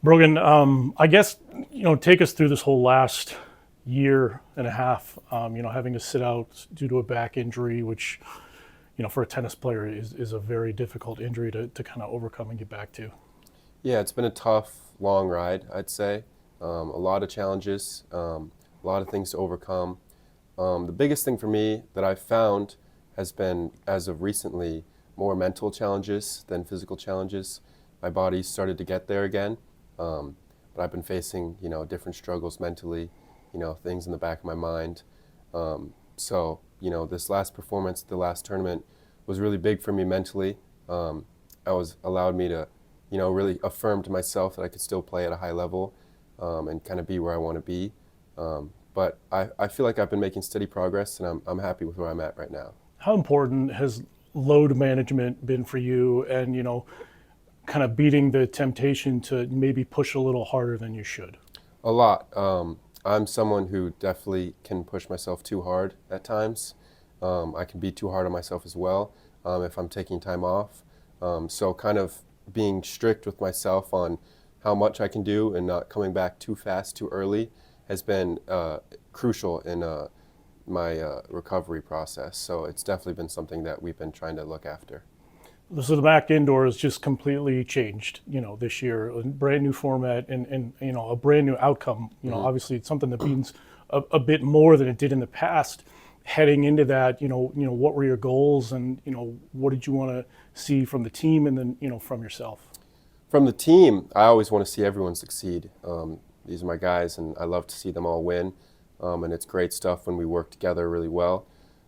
Brogan, I guess, take us through this whole last year and a half, having to sit out due to a back injury, which, for a tennis player is a very difficult injury to kind of overcome and get back to. Yeah, it's been a tough, long ride, I'd say. A lot of challenges, a lot of things to overcome. The biggest thing for me that I've found has been, as of recently, more mental challenges than physical challenges. My body's started to get there again, but I've been facing, different struggles mentally, things in the back of my mind. This last performance, the last tournament, was really big for me mentally. I was allowed me to, really affirm to myself that I could still play at a high level and kind of be where I want to be. But I feel like I've been making steady progress, and I'm happy with where I'm at right now. How important has load management been for you and, kind of beating the temptation to maybe push a little harder than you should? A lot. I'm someone who definitely can push myself too hard at times. I can be too hard on myself as well if I'm taking time off. So kind of being strict with myself on how much I can do and not coming back too fast, too early has been crucial in my recovery process. So it's definitely been something that we've been trying to look after. So the back indoors just completely changed, this year, a brand new format and a brand new outcome. Hmm. Obviously it's something that means a bit more than it did in the past. Heading into that, what were your goals and, what did you want to see from the team and then, from yourself? From the team, I always want to see everyone succeed. These are my guys, and I love to see them all win. And it's great stuff when we work together really well.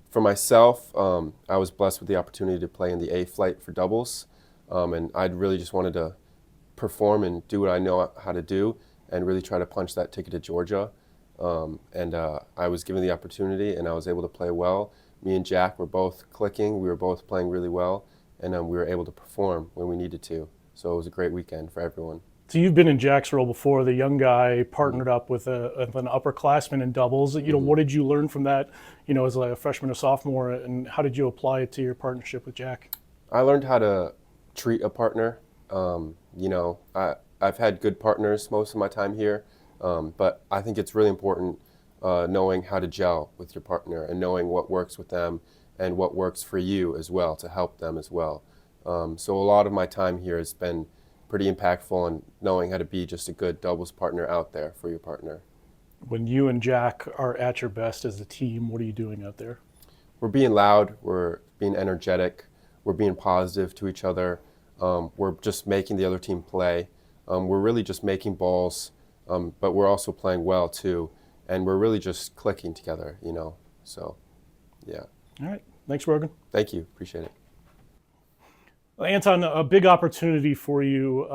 For myself, I was blessed with the opportunity to play in the A flight for doubles, and I really just wanted to perform and do what I know how to do, and really try to punch that ticket to Georgia. And I was given the opportunity, and I was able to play well. Me and Jack were both clicking. We were both playing really well, and we were able to perform when we needed to. So it was a great weekend for everyone. So you've been in Jack's role before, the young guy Hmm. partnered up with an upperclassman in doubles. Hmm. What did you learn from that, as like a freshman or sophomore, and how did you apply it to your partnership with Jack? I learned how to treat a partner. I've had good partners most of my time here, but I think it's really important knowing how to gel with your partner and knowing what works with them and what works for you as well to help them as well. So a lot of my time here has been pretty impactful on knowing how to be just a good doubles partner out there for your partner. When you and Jack are at your best as a team, what are you doing out there? We're being loud, we're being energetic, we're being positive to each other, we're just making the other team play. We're really just making balls, but we're also playing well too, and we're really just clicking together. So, yeah. All right. Thanks, Brogan. Thank you. Appreciate it. Well, Anton, a big opportunity for you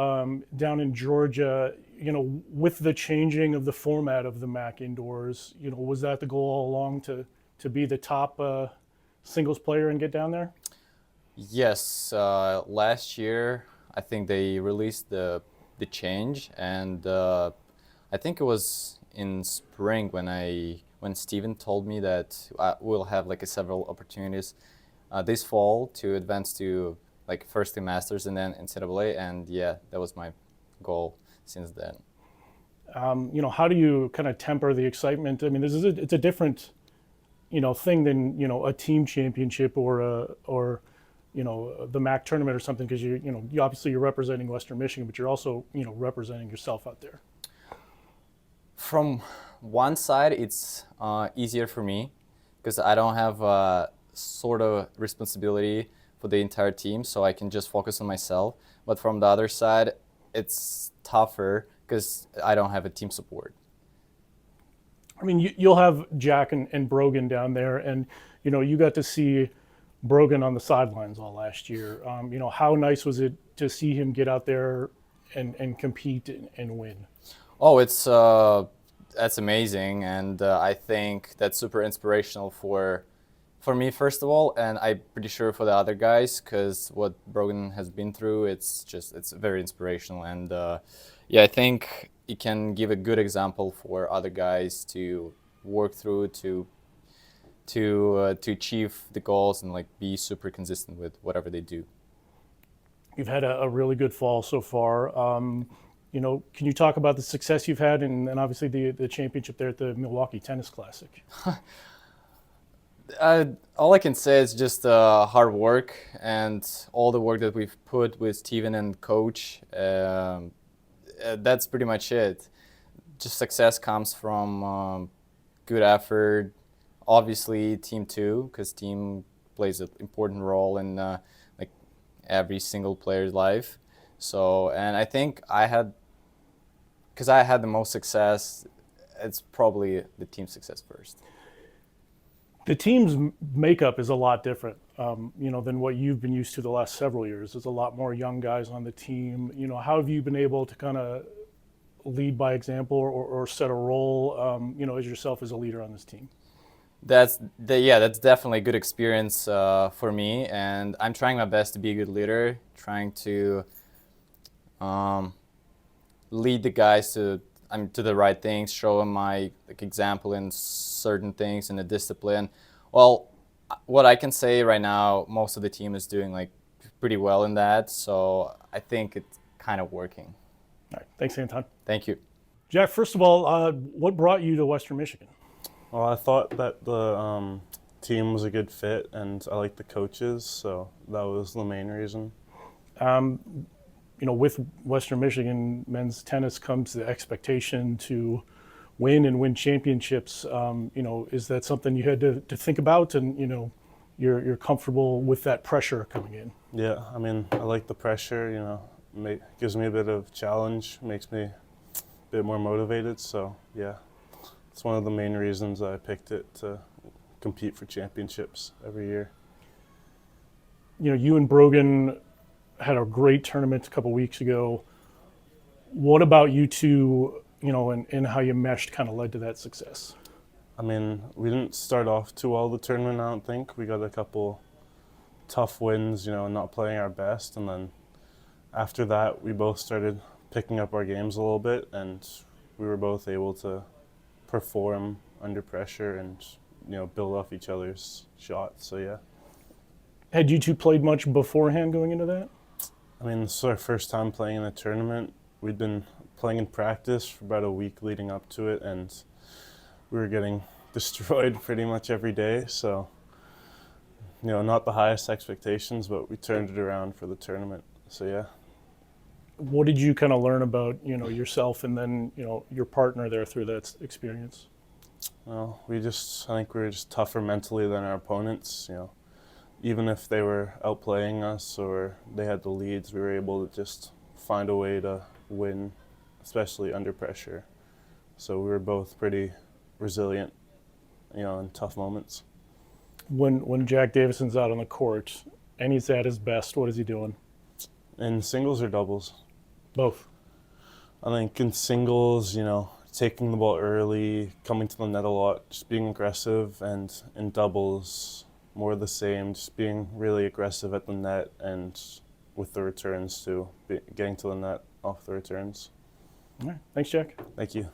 down in Georgia. With the changing of the format of the MAC indoors, was that the goal all along to be the top singles player and get down there? Yes, last year I think they released the change, and I think it was in spring when Steven told me that we'll have like several opportunities this fall to advance to like first the Masters and then NCAA, and yeah, that was my goal since then. How do you kind of temper the excitement? I mean, it's a different thing than a team championship or the MAC tournament or something, because you obviously you're representing Western Michigan, but you're also representing yourself out there. From one side, it's easier for me because I don't have a sort of responsibility for the entire team, so I can just focus on myself. But from the other side, it's tougher because I don't have a team support. I mean, you'll have Jack and Brogan down there, and you got to see Brogan on the sidelines all last year. How nice was it to see him get out there and compete and win? Oh, it's that's amazing, and I think that's super inspirational for me first of all, and I'm pretty sure for the other guys, because what Brogan has been through, it's very inspirational, and yeah, I think it can give a good example for other guys to work through to achieve the goals and like be super consistent with whatever they do. You've had a really good fall so far. Can you talk about the success you've had and obviously the championship there at the Milwaukee Tennis Classic? All I can say is just hard work and all the work that we've put with Steven and coach. That's pretty much it. Just success comes from good effort. Obviously, team too, because team plays an important role in like every single player's life. So, and I think because I had the most success, it's probably the team success first. The team's makeup is a lot different, than what you've been used to the last several years. There's a lot more young guys on the team. How have you been able to kind of lead by example or set a role, as yourself as a leader on this team? That's definitely a good experience for me, and I'm trying my best to be a good leader, trying to lead the guys to the right things, show them my example in certain things in the discipline. Well, what I can say right now, most of the team is doing pretty well in that, so I think it's kind of working. All right, thanks, Anton. Thank you. Jack, first of all, what brought you to Western Michigan? Well, I thought that the team was a good fit, and I liked the coaches, so that was the main reason. With Western Michigan men's tennis comes the expectation to win and win championships. Is that something you had to think about, and you're comfortable with that pressure coming in? Yeah, I mean, I like the pressure. Gives me a bit of challenge, makes me a bit more motivated. So yeah, it's one of the main reasons I picked it to compete for championships every year. You and Brogan had a great tournament a couple weeks ago. What about you two, and how you meshed kind of led to that success? I mean, we didn't start off too well the tournament, I don't think. We got a couple tough wins, not playing our best. And then after that, we both started picking up our games a little bit, and we were both able to perform under pressure and, build off each other's shots. So, yeah. Had you two played much beforehand going into that? I mean, this is our first time playing in a tournament. We'd been playing in practice for about a week leading up to it, and we were getting destroyed pretty much every day. So, not the highest expectations, but we turned it around for the tournament. So, yeah. What did you kind of learn about, yourself and then, your partner there through that experience? Well, I think we were just tougher mentally than our opponents, Even if they were outplaying us or they had the leads, we were able to just find a way to win, especially under pressure. So we were both pretty resilient, in tough moments. When Jack Davison's out on the court and he's at his best, what is he doing? In singles or doubles? Both. I think in singles, taking the ball early, coming to the net a lot, just being aggressive, and in doubles, more of the same, just being really aggressive at the net and with the returns too, getting to the net off the returns. All right. Thanks, Jack. Thank you.